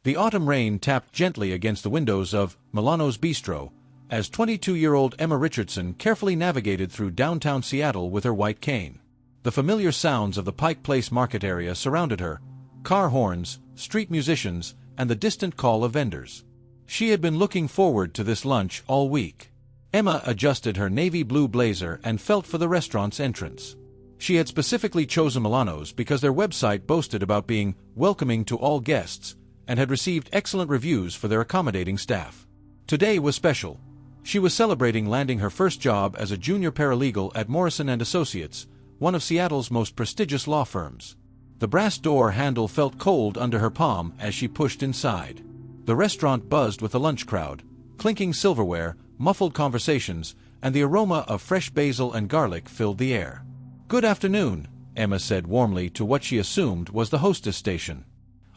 The autumn rain tapped gently against the windows of Milano's Bistro, as 22-year-old Emma Richardson carefully navigated through downtown Seattle with her white cane. The familiar sounds of the Pike Place market area surrounded her: car horns, street musicians, and the distant call of vendors. She had been looking forward to this lunch all week. Emma adjusted her navy blue blazer and felt for the restaurant's entrance. She had specifically chosen Milano's because their website boasted about being welcoming to all guests and had received excellent reviews for their accommodating staff. Today was special. She was celebrating landing her first job as a junior paralegal at Morrison & Associates, one of Seattle's most prestigious law firms. The brass door handle felt cold under her palm as she pushed inside. The restaurant buzzed with the lunch crowd, clinking silverware, muffled conversations, and the aroma of fresh basil and garlic filled the air. "Good afternoon," Emma said warmly to what she assumed was the hostess station.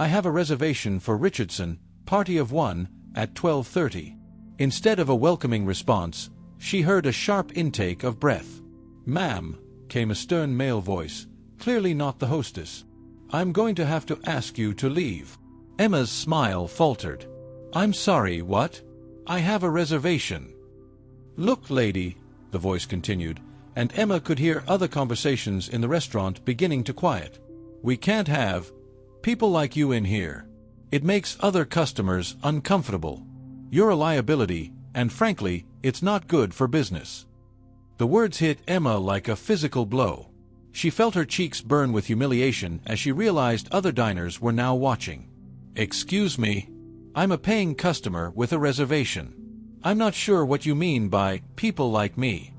"I have a reservation for Richardson, party of one, at 12:30. Instead of a welcoming response, she heard a sharp intake of breath. "Ma'am," came a stern male voice, clearly not the hostess. "I'm going to have to ask you to leave." Emma's smile faltered. "I'm sorry, what?" "I have a reservation." "Look, lady," the voice continued, and Emma could hear other conversations in the restaurant beginning to quiet. "We can't have people like you in here. It makes other customers uncomfortable. You're a liability, and frankly, it's not good for business." The words hit Emma like a physical blow. She felt her cheeks burn with humiliation as she realized other diners were now watching. "Excuse me. I'm a paying customer with a reservation. I'm not sure what you mean by people like me."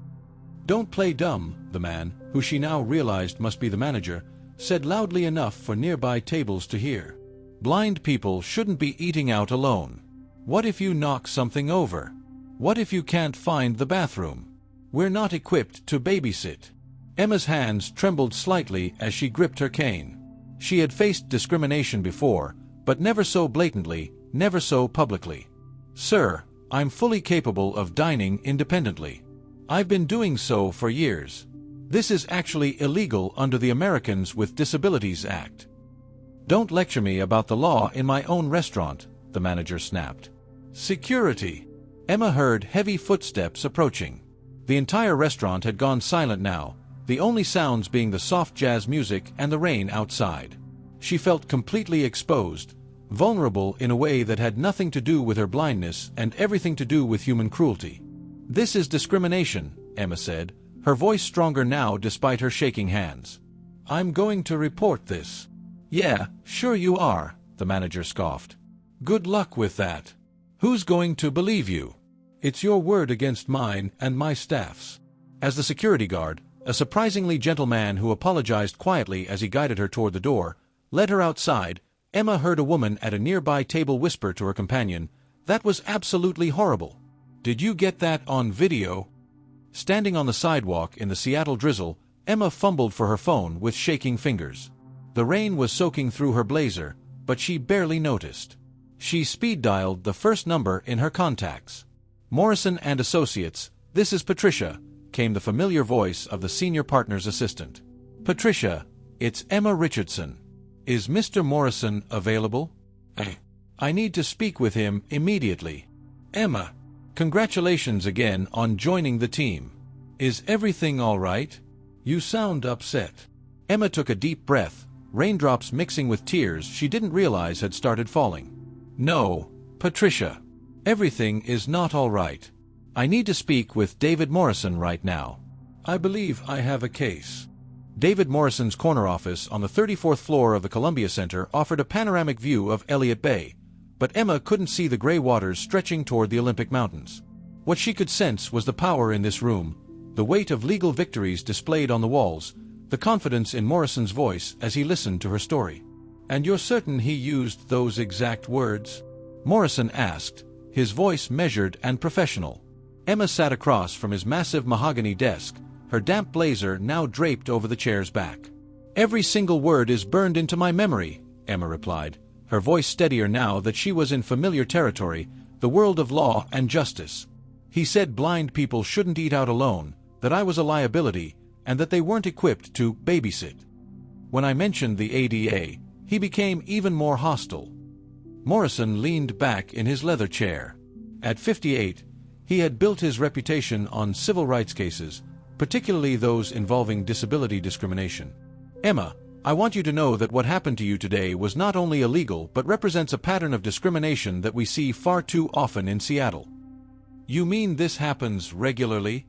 "Don't play dumb," the man, who she now realized must be the manager, said loudly enough for nearby tables to hear. "Blind people shouldn't be eating out alone. What if you knock something over? What if you can't find the bathroom? We're not equipped to babysit." Emma's hands trembled slightly as she gripped her cane. She had faced discrimination before, but never so blatantly, never so publicly. "Sir, I'm fully capable of dining independently. I've been doing so for years. This is actually illegal under the Americans with Disabilities Act." "Don't lecture me about the law in my own restaurant," the manager snapped. "Security." Emma heard heavy footsteps approaching. The entire restaurant had gone silent now, the only sounds being the soft jazz music and the rain outside. She felt completely exposed, vulnerable in a way that had nothing to do with her blindness and everything to do with human cruelty. "This is discrimination," Emma said, her voice stronger now despite her shaking hands. "I'm going to report this." "Yeah, sure you are," the manager scoffed. "Good luck with that. Who's going to believe you? It's your word against mine and my staff's." As the security guard, a surprisingly gentle man who apologized quietly as he guided her toward the door, led her outside, Emma heard a woman at a nearby table whisper to her companion, "That was absolutely horrible. Did you get that on video?" Standing on the sidewalk in the Seattle drizzle, Emma fumbled for her phone with shaking fingers. The rain was soaking through her blazer, but she barely noticed. She speed-dialed the first number in her contacts. "Morrison & Associates, this is Patricia," came the familiar voice of the senior partner's assistant. "Patricia, it's Emma Richardson. Is Mr. Morrison available?" "I need to speak with him immediately." "Emma, congratulations again on joining the team. Is everything all right? You sound upset." Emma took a deep breath, raindrops mixing with tears she didn't realize had started falling. "No, Patricia. Everything is not all right. I need to speak with David Morrison right now. I believe I have a case." David Morrison's corner office on the 34th floor of the Columbia Center offered a panoramic view of Elliott Bay, but Emma couldn't see the gray waters stretching toward the Olympic Mountains. What she could sense was the power in this room, the weight of legal victories displayed on the walls, the confidence in Morrison's voice as he listened to her story. "And you're certain he used those exact words?" Morrison asked, his voice measured and professional. Emma sat across from his massive mahogany desk, her damp blazer now draped over the chair's back. "Every single word is burned into my memory," Emma replied, her voice steadier now that she was in familiar territory, the world of law and justice. "He said blind people shouldn't eat out alone, that I was a liability, and that they weren't equipped to babysit. When I mentioned the ADA, he became even more hostile." Morrison leaned back in his leather chair. At 58, he had built his reputation on civil rights cases, particularly those involving disability discrimination. Emma, I want you to know that what happened to you today was not only illegal but represents a pattern of discrimination that we see far too often in Seattle. You mean this happens regularly?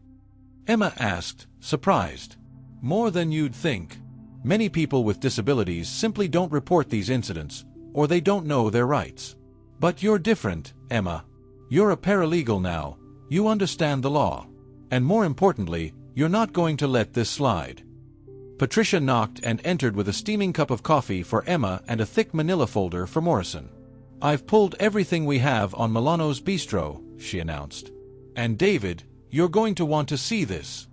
Emma asked, surprised. More than you'd think. Many people with disabilities simply don't report these incidents, or they don't know their rights. But you're different, Emma. You're a paralegal now, you understand the law. And more importantly, you're not going to let this slide. Patricia knocked and entered with a steaming cup of coffee for Emma and a thick manila folder for Morrison. I've pulled everything we have on Milano's Bistro, she announced. And David, you're going to want to see this.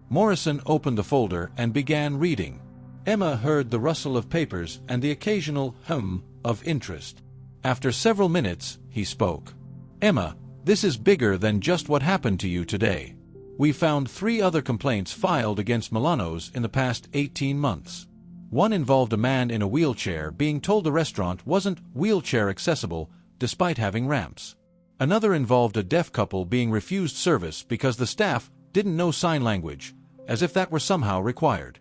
Morrison opened the folder and began reading. Emma heard the rustle of papers and the occasional hum of interest. After several minutes, he spoke. Emma, this is bigger than just what happened to you today. We found 3 other complaints filed against Milano's in the past 18 months. One involved a man in a wheelchair being told the restaurant wasn't wheelchair accessible despite having ramps. Another involved a deaf couple being refused service because the staff didn't know sign language, as if that were somehow required.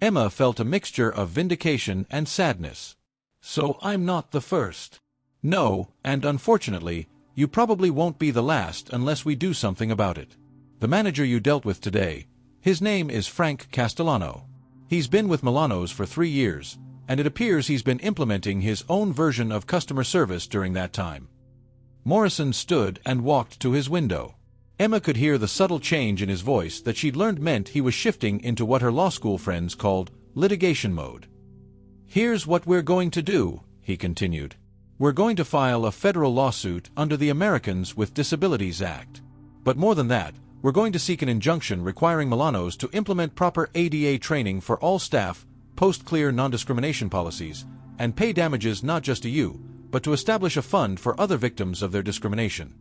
Emma felt a mixture of vindication and sadness. So I'm not the first. No, and unfortunately, you probably won't be the last unless we do something about it. The manager you dealt with today, his name is Frank Castellano. He's been with Milano's for 3 years, and it appears he's been implementing his own version of customer service during that time. Morrison stood and walked to his window. Emma could hear the subtle change in his voice that she'd learned meant he was shifting into what her law school friends called litigation mode. Here's what we're going to do, he continued. We're going to file a federal lawsuit under the Americans with Disabilities Act. But more than that, we're going to seek an injunction requiring Milano's to implement proper ADA training for all staff, post clear non-discrimination policies, and pay damages not just to you, but to establish a fund for other victims of their discrimination.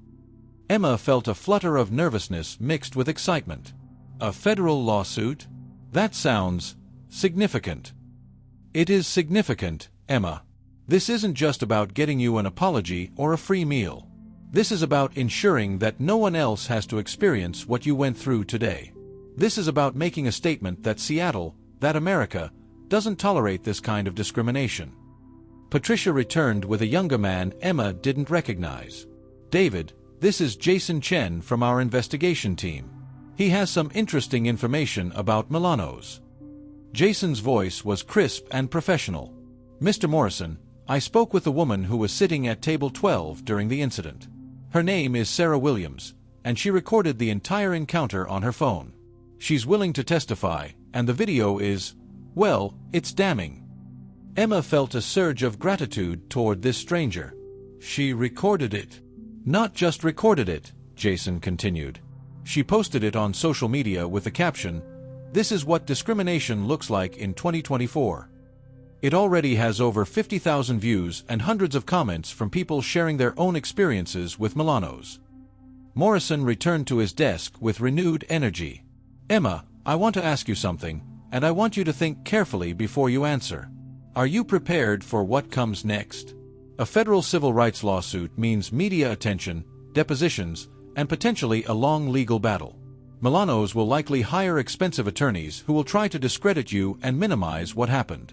Emma felt a flutter of nervousness mixed with excitement. A federal lawsuit? That sounds significant. It is significant, Emma. This isn't just about getting you an apology or a free meal. This is about ensuring that no one else has to experience what you went through today. This is about making a statement that Seattle, that America, doesn't tolerate this kind of discrimination. Patricia returned with a younger man Emma didn't recognize. David, this is Jason Chen from our investigation team. He has some interesting information about Milano's. Jason's voice was crisp and professional. Mr. Morrison, I spoke with the woman who was sitting at table 12 during the incident. Her name is Sarah Williams, and she recorded the entire encounter on her phone. She's willing to testify, and the video is, well, it's damning. Emma felt a surge of gratitude toward this stranger. She recorded it. Not just recorded it, Jason continued. She posted it on social media with the caption, "This is what discrimination looks like in 2024. It already has over 50,000 views and hundreds of comments from people sharing their own experiences with Milano's. Morrison returned to his desk with renewed energy. Emma, I want to ask you something, and I want you to think carefully before you answer. Are you prepared for what comes next? A federal civil rights lawsuit means media attention, depositions, and potentially a long legal battle. Milano's will likely hire expensive attorneys who will try to discredit you and minimize what happened.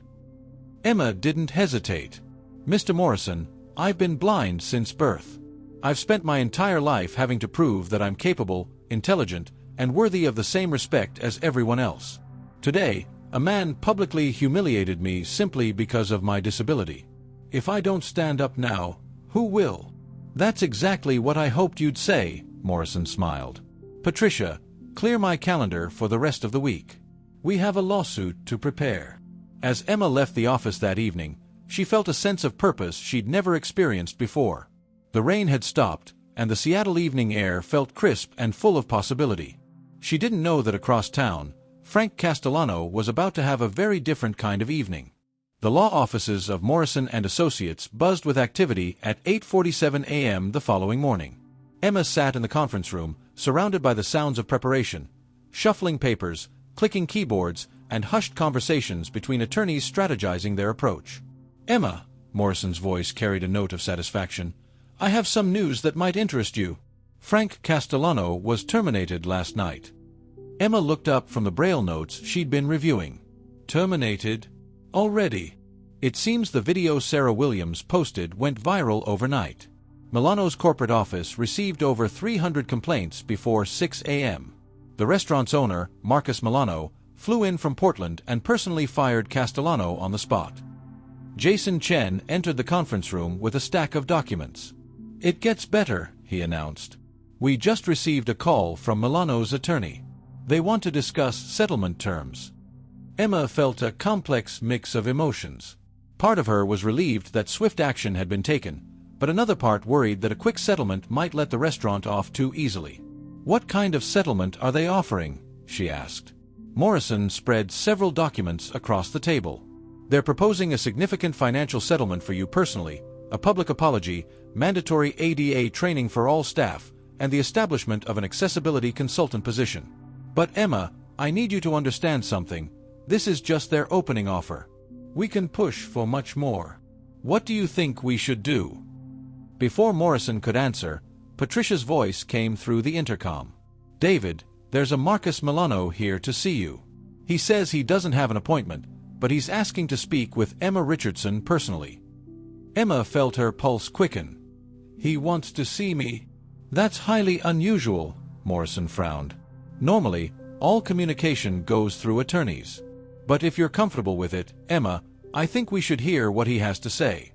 Emma didn't hesitate. Mr. Morrison, I've been blind since birth. I've spent my entire life having to prove that I'm capable, intelligent, and worthy of the same respect as everyone else. Today, a man publicly humiliated me simply because of my disability. If I don't stand up now, who will? That's exactly what I hoped you'd say, Morrison smiled. Patricia, clear my calendar for the rest of the week. We have a lawsuit to prepare. As Emma left the office that evening, she felt a sense of purpose she'd never experienced before. The rain had stopped, and the Seattle evening air felt crisp and full of possibility. She didn't know that across town, Frank Castellano was about to have a very different kind of evening. The law offices of Morrison & Associates buzzed with activity at 8:47 a.m. the following morning. Emma sat in the conference room, surrounded by the sounds of preparation, shuffling papers, clicking keyboards, and hushed conversations between attorneys strategizing their approach. Emma, Morrison's voice carried a note of satisfaction. "I have some news that might interest you. Frank Castellano was terminated last night." Emma looked up from the Braille notes she'd been reviewing. "Terminated? Already?" It seems the video Sarah Williams posted went viral overnight. Milano's corporate office received over 300 complaints before 6 a.m. The restaurant's owner, Marcus Milano, flew in from Portland and personally fired Castellano on the spot. Jason Chen entered the conference room with a stack of documents. "It gets better," he announced. "We just received a call from Milano's attorney. They want to discuss settlement terms." Emma felt a complex mix of emotions. Part of her was relieved that swift action had been taken, but another part worried that a quick settlement might let the restaurant off too easily. "What kind of settlement are they offering?" she asked. Morrison spread several documents across the table. "They're proposing a significant financial settlement for you personally, a public apology, mandatory ADA training for all staff, and the establishment of an accessibility consultant position. But Emma, I need you to understand something. This is just their opening offer. We can push for much more. What do you think we should do?" Before Morrison could answer, Patricia's voice came through the intercom. "David, there's a Marcus Milano here to see you. He says he doesn't have an appointment, but he's asking to speak with Emma Richardson personally." Emma felt her pulse quicken. "He wants to see me?" "That's highly unusual," Morrison frowned. "Normally, all communication goes through attorneys. But if you're comfortable with it, Emma, I think we should hear what he has to say."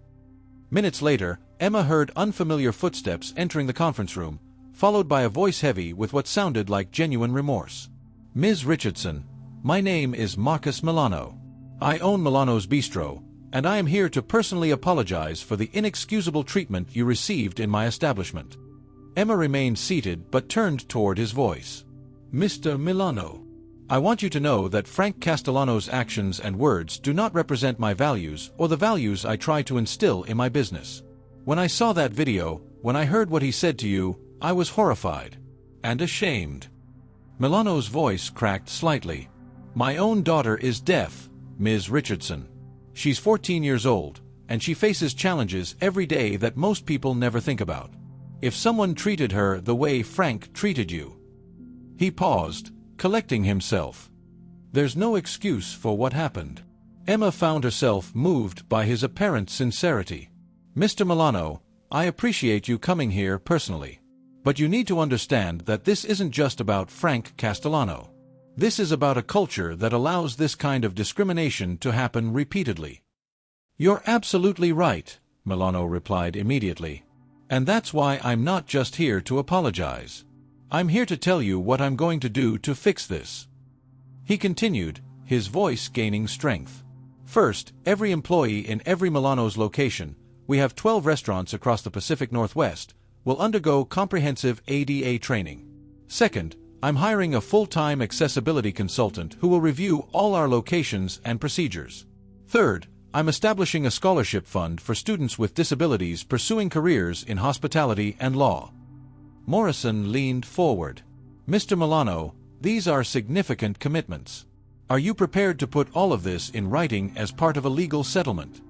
Minutes later, Emma heard unfamiliar footsteps entering the conference room, followed by a voice heavy with what sounded like genuine remorse. "Ms. Richardson, my name is Marcus Milano. I own Milano's Bistro, and I am here to personally apologize for the inexcusable treatment you received in my establishment." Emma remained seated but turned toward his voice. "Mr. Milano, I want you to know that Frank Castellano's actions and words do not represent my values or the values I try to instill in my business. When I saw that video, when I heard what he said to you, I was horrified and ashamed." Milano's voice cracked slightly. "My own daughter is deaf, Ms. Richardson. She's 14 years old, and she faces challenges every day that most people never think about. If someone treated her the way Frank treated you..." He paused, collecting himself. "There's no excuse for what happened." Emma found herself moved by his apparent sincerity. "Mr. Milano, I appreciate you coming here personally. But you need to understand that this isn't just about Frank Castellano. This is about a culture that allows this kind of discrimination to happen repeatedly." "You're absolutely right," Milano replied immediately. "And that's why I'm not just here to apologize. I'm here to tell you what I'm going to do to fix this." He continued, his voice gaining strength. "First, every employee in every Milano's location, we have 12 restaurants across the Pacific Northwest, will undergo comprehensive ADA training. Second, I'm hiring a full-time accessibility consultant who will review all our locations and procedures. Third, I'm establishing a scholarship fund for students with disabilities pursuing careers in hospitality and law." Morrison leaned forward. "Mr. Milano, these are significant commitments. Are you prepared to put all of this in writing as part of a legal settlement?"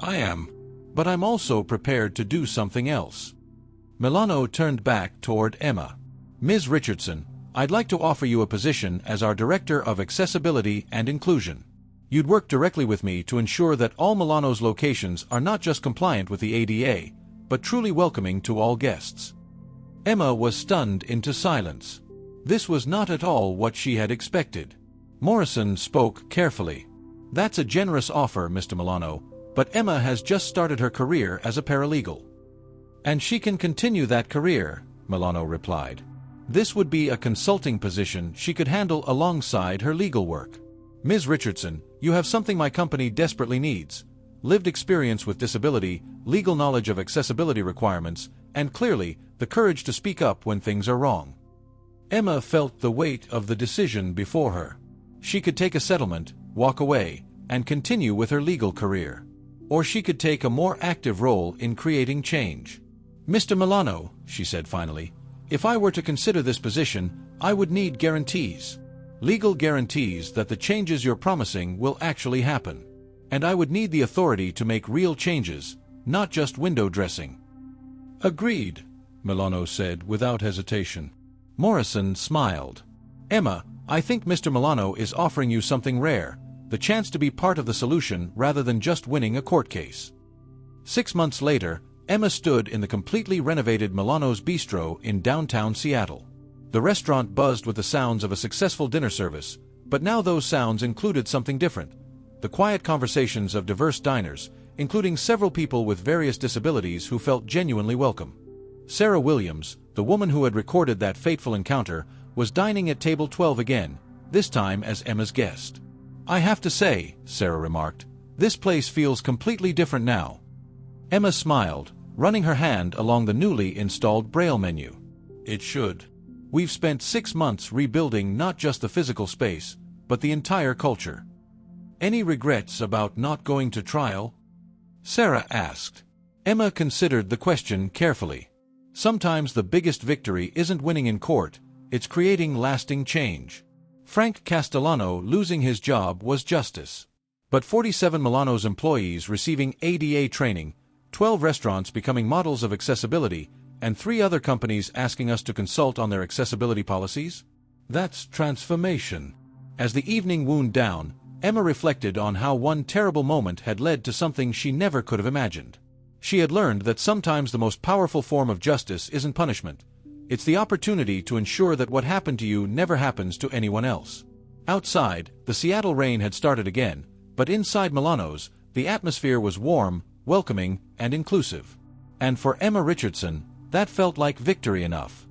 "I am. But I'm also prepared to do something else." Milano turned back toward Emma. "Ms. Richardson, I'd like to offer you a position as our Director of Accessibility and Inclusion. You'd work directly with me to ensure that all Milano's locations are not just compliant with the ADA, but truly welcoming to all guests." Emma was stunned into silence. This was not at all what she had expected. Morrison spoke carefully. "That's a generous offer, Mr. Milano, but Emma has just started her career as a paralegal." "And she can continue that career," Milano replied. "This would be a consulting position she could handle alongside her legal work. Ms. Richardson, you have something my company desperately needs: lived experience with disability, legal knowledge of accessibility requirements, and clearly, the courage to speak up when things are wrong." Emma felt the weight of the decision before her. She could take a settlement, walk away, and continue with her legal career. Or she could take a more active role in creating change. "Mr. Milano," she said finally, "if I were to consider this position, I would need guarantees. Legal guarantees that the changes you're promising will actually happen. And I would need the authority to make real changes, not just window dressing. Agreed, Milano said without hesitation. Morrison smiled. Emma, I think Mr. Milano is offering you something rare, the chance to be part of the solution rather than just winning a court case. 6 months later, Emma stood in the completely renovated Milano's Bistro in downtown Seattle. The restaurant buzzed with the sounds of a successful dinner service, but now those sounds included something different. The quiet conversations of diverse diners, including several people with various disabilities who felt genuinely welcome. Sarah Williams, the woman who had recorded that fateful encounter, was dining at table 12 again, this time as Emma's guest. I have to say, Sarah remarked, this place feels completely different now. Emma smiled, running her hand along the newly installed Braille menu. It should. We've spent 6 months rebuilding not just the physical space, but the entire culture. Any regrets about not going to trial? Sarah asked. Emma considered the question carefully. Sometimes the biggest victory isn't winning in court, it's creating lasting change. Frank Castellano losing his job was justice. But 47 Milano's employees receiving ADA training, 12 restaurants becoming models of accessibility, and 3 other companies asking us to consult on their accessibility policies? That's transformation. As the evening wound down, Emma reflected on how one terrible moment had led to something she never could have imagined. She had learned that sometimes the most powerful form of justice isn't punishment. It's the opportunity to ensure that what happened to you never happens to anyone else. Outside, the Seattle rain had started again, but inside Milano's, the atmosphere was warm, welcoming, and inclusive. And for Emma Richardson, that felt like victory enough.